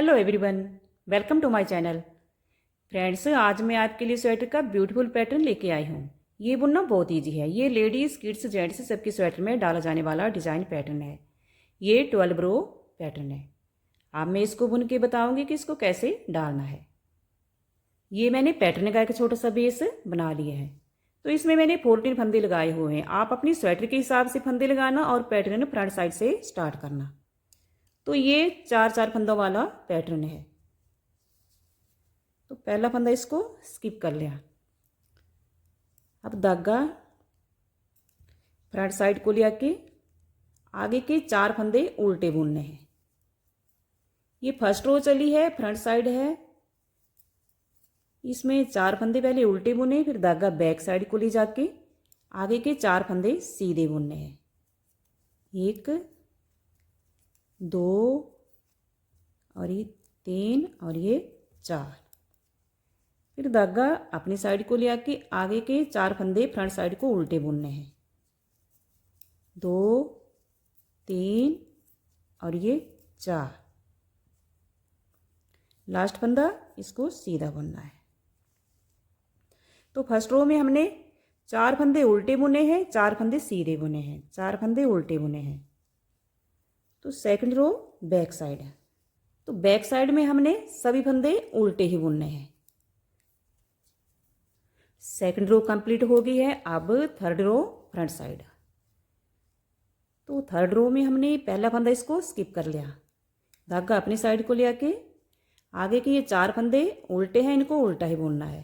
Hello everyone, welcome to my channel. Friends, आज मैं आपके लिए स्वेटर का ब्यूटीफुल पैटर्न लेके आई हूँ। ये बुनना बहुत इजी है। ये लेडीज़, किड्स, जेंट्स सबके स्वेटर में डाला जाने वाला डिज़ाइन पैटर्न है। ये 12 रो पैटर्न है। अब मैं इसको बुन के बताऊँगी कि इसको कैसे डालना है। ये मैंने पैटर्न का एक छोटा सा बेस बना लिया है। तो इसमें मैंने 14 फंदे लगाए हुए हैं। आप अपनी स्वेटर के हिसाब से फंदे लगाना और पैटर्न फ्रंट साइड से स्टार्ट करना। तो ये 4 फंदों वाला पैटर्न है। तो पहला फंदा इसको स्किप कर लिया। अब धागा फ्रंट साइड को ले आके आगे के 4 फंदे उल्टे बुनने हैं। ये फर्स्ट रो चली है, फ्रंट साइड है। इसमें 4 फंदे पहले उल्टे बुने, फिर धागा बैक साइड को ले जाके आगे के 4 फंदे सीधे बुनने हैं। 1 2 और ये 3 और ये 4। फिर धागा अपनी साइड को ले आके आगे के 4 फंदे फ्रंट साइड को उल्टे बुनने हैं। 2 3 और ये 4। लास्ट फंदा इसको सीधा बुनना है। तो फर्स्ट रो में हमने 4 फंदे उल्टे बुने हैं, 4 फंदे सीधे बुने हैं, 4 फंदे उल्टे बुने हैं। तो सेकंड रो बैक साइड है। तो बैक साइड में हमने सभी फंदे उल्टे ही बुनने हैं। सेकंड रो कंप्लीट हो गई है। अब थर्ड रो फ्रंट साइड। तो थर्ड रो में हमने पहला फंदा इसको स्किप कर लिया। धागा अपनी साइड को ले आके आगे के ये 4 फंदे उल्टे हैं, इनको उल्टा ही बुनना है।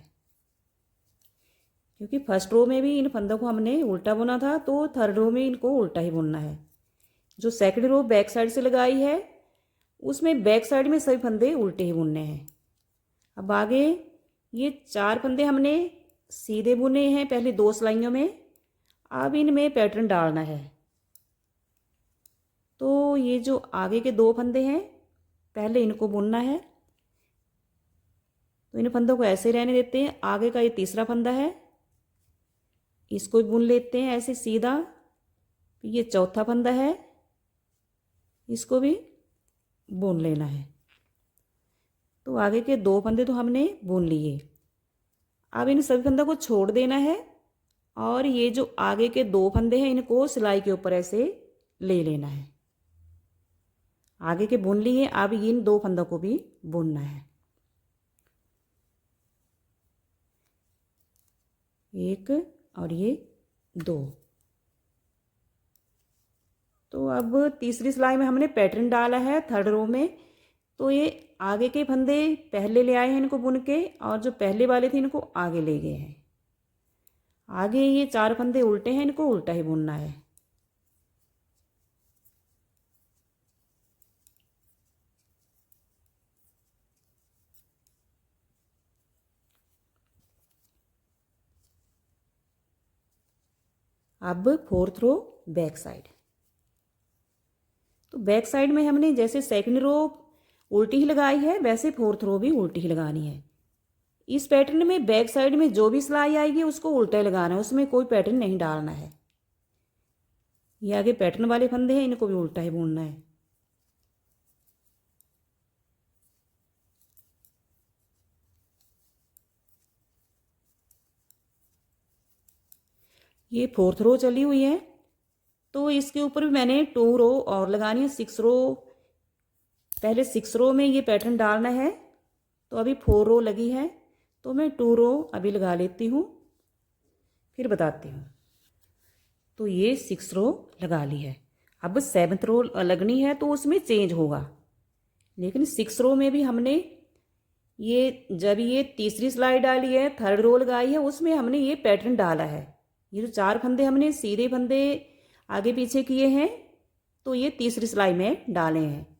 क्योंकि फर्स्ट रो में भी इन फंदों को हमने उल्टा बुना था, तो थर्ड रो में इनको उल्टा ही बुनना है। जो सेकंड रो बैक साइड से लगाई है उसमें बैक साइड में सभी फंदे उल्टे ही बुनने हैं। अब आगे ये 4 फंदे हमने सीधे बुने हैं पहले 2 सिलाइयों में। अब इनमें पैटर्न डालना है। तो ये जो आगे के 2 फंदे हैं पहले इनको बुनना है। तो इन फंदों को ऐसे रहने देते हैं। आगे का ये तीसरा फंदा है, इसको भी बुन लेते हैं ऐसे सीधा। ये चौथा फंदा है, इसको भी बुन लेना है। तो आगे के 2 फंदे तो हमने बुन लिए। अब इन सभी फंदों को छोड़ देना है और ये जो आगे के 2 फंदे हैं इनको सिलाई के ऊपर ऐसे ले लेना है। आगे के बुन लिए, अब इन 2 फंदों को भी बुनना है। 1 और ये 2। तो अब तीसरी सिलाई में हमने पैटर्न डाला है थर्ड रो में। तो ये आगे के फंदे पहले ले आए हैं इनको बुन के, और जो पहले वाले थे इनको आगे ले गए हैं। आगे ये 4 फंदे उल्टे हैं, इनको उल्टा ही बुनना है। अब फोर्थ रो बैक साइड। तो बैक साइड में हमने जैसे सेकंड रो उल्टी ही लगाई है, वैसे फोर्थ रो भी उल्टी ही लगानी है। इस पैटर्न में बैक साइड में जो भी सिलाई आएगी उसको उल्टा ही लगाना है, उसमें कोई पैटर्न नहीं डालना है। ये आगे पैटर्न वाले फंदे हैं, इनको भी उल्टा ही बुनना है। ये फोर्थ रो चली हुई है। तो इसके ऊपर भी मैंने 2 रो और लगानी है, 6 रो। पहले 6 रो में ये पैटर्न डालना है। तो अभी 4 रो लगी है, तो मैं 2 रो अभी लगा लेती हूँ, फिर बताती हूँ। तो ये 6 रो लगा ली है। अब 7th रो लगनी है, तो उसमें चेंज होगा। लेकिन 6 रो में भी हमने ये जब ये तीसरी सिलाई डाली है, थर्ड रो लगाई है, उसमें हमने ये पैटर्न डाला है। ये जो 4 फंदे हमने सीधे फंदे आगे पीछे किए हैं, तो ये तीसरी सिलाई में डाले हैं।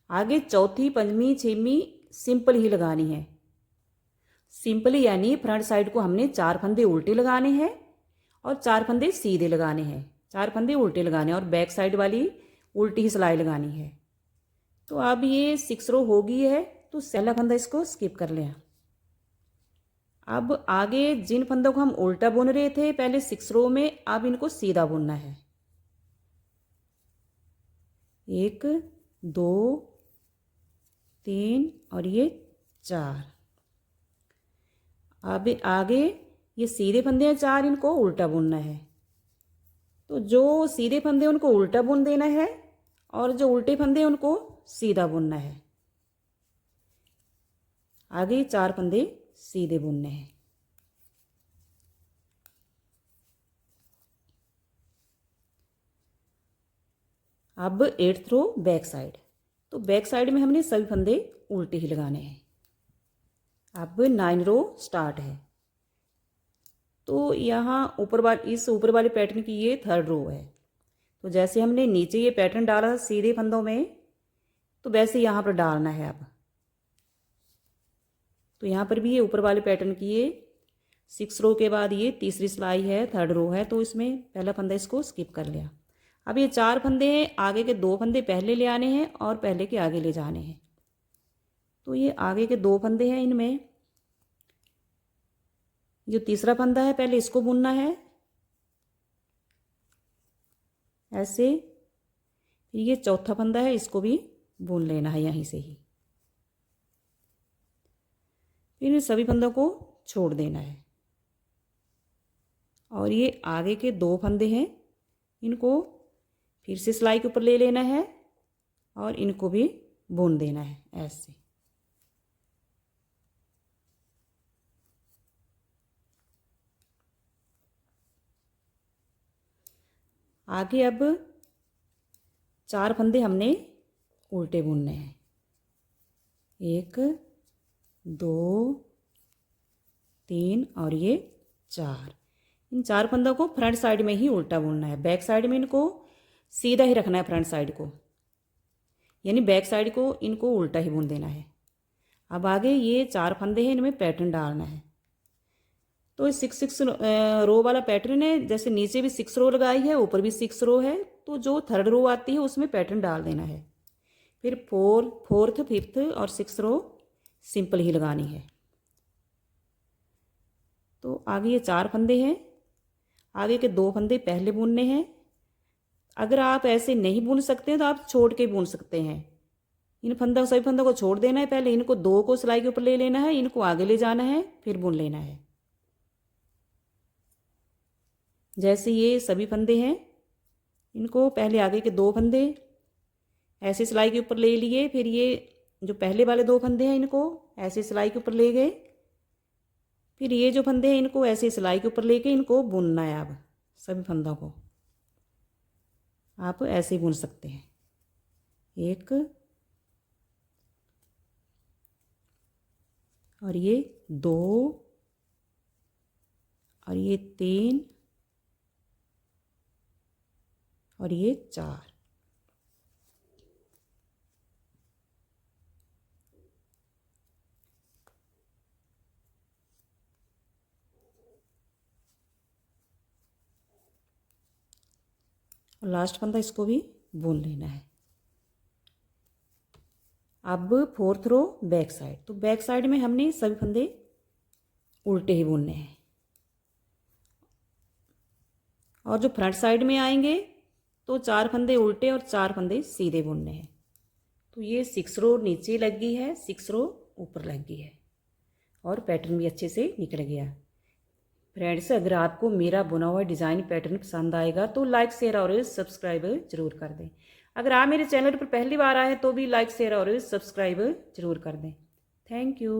आगे चौथी, पंचमी, छठवीं सिंपल ही लगानी है। सिंपल यानी फ्रंट साइड को हमने 4 फंदे उल्टे लगाने हैं और 4 फंदे सीधे लगाने हैं। 4 फंदे उल्टे लगाने हैं और बैक साइड वाली उल्टी ही सिलाई लगानी है। तो अब ये 6 रो हो गई है, तो पहला फंदा इसको स्किप कर लें। अब आगे जिन फंदों को हम उल्टा बुन रहे थे पहले 6 रो में, अब इनको सीधा बुनना है। 1 2 3 और ये 4। अब आगे ये सीधे फंदे हैं 4, इनको उल्टा बुनना है। तो जो सीधे फंदे उनको उल्टा बुन देना है और जो उल्टे फंदे उनको सीधा बुनना है। आगे 4 फंदे सीधे बुनने हैं। अब 8th रो बैक साइड। तो बैक साइड में हमने सभी फंदे उल्टे ही लगाने हैं। अब 9 रो स्टार्ट है। तो यहाँ इस ऊपर वाले पैटर्न की ये 3rd रो है। तो जैसे हमने नीचे ये पैटर्न डाला सीधे फंदों में, तो वैसे यहाँ पर डालना है। अब तो यहाँ पर भी ये ऊपर वाले पैटर्न की ये 6 रो के बाद ये तीसरी सिलाई है, 3rd रो है, तो इसमें पहला फंदा इसको स्किप कर लिया। अब ये 4 फंदे हैं, आगे के 2 फंदे पहले ले आने हैं और पहले के आगे ले जाने हैं। तो ये आगे के 2 फंदे हैं, इनमें जो तीसरा फंदा है पहले इसको बुनना है ऐसे। फिर ये चौथा फंदा है, इसको भी बुन लेना है यहीं से ही। फिर इन सभी फंदों को छोड़ देना है। और ये आगे के 2 फंदे हैं, इनको फिर से सिलाई के ऊपर ले लेना है और इनको भी बुन देना है ऐसे। आगे अब 4 फंदे हमने उल्टे बुनने हैं। 1 2 3 और ये 4। इन 4 फंदों को फ्रंट साइड में ही उल्टा बुनना है। बैक साइड में इनको सीधा ही रखना है, फ्रंट साइड को, यानी बैक साइड को इनको उल्टा ही बुन देना है। अब आगे ये 4 फंदे हैं, इनमें पैटर्न डालना है। तो 6 रो वाला पैटर्न है, जैसे नीचे भी 6 रो लगाई है, ऊपर भी 6 रो है, तो जो 3rd रो आती है उसमें पैटर्न डाल देना है। फिर 4th 5th और 6th रो सिंपल ही लगानी है। तो आगे ये 4 फंदे हैं, आगे के 2 फंदे पहले बुनने हैं। अगर आप ऐसे नहीं बुन सकते हैं तो आप छोड़ के बुन सकते हैं। सभी फंदों को छोड़ देना है, पहले इनको 2 को सिलाई के ऊपर ले लेना है, इनको आगे ले जाना है, फिर बुन लेना है। जैसे ये सभी फंदे हैं, इनको पहले आगे के 2 फंदे ऐसे सिलाई के ऊपर ले लिए, फिर ये जो पहले वाले 2 फंदे हैं इनको ऐसे सिलाई के ऊपर ले गए, फिर ये जो फंदे हैं इनको ऐसे सिलाई के ऊपर लेके इनको बुनना है। अब सभी फंदों को आप ऐसे ही बुन सकते हैं। 1 और ये 2 और ये 3 और ये 4। और लास्ट फंदा इसको भी बुन लेना है। अब 4th रो बैक साइड। तो बैक साइड में हमने सभी फंदे उल्टे ही बुनने हैं और जो फ्रंट साइड में आएंगे तो 4 फंदे उल्टे और 4 फंदे सीधे बुनने हैं। तो ये 6 रो नीचे लग गई है, 6 रो ऊपर लग गई है और पैटर्न भी अच्छे से निकल गया। फ्रेंड्स, अगर आपको मेरा बुना हुआ डिज़ाइन पैटर्न पसंद आएगा तो लाइक शेयर और सब्सक्राइब जरूर कर दें। अगर आप मेरे चैनल पर पहली बार आए तो भी लाइक शेयर और सब्सक्राइब जरूर कर दें। Thank you.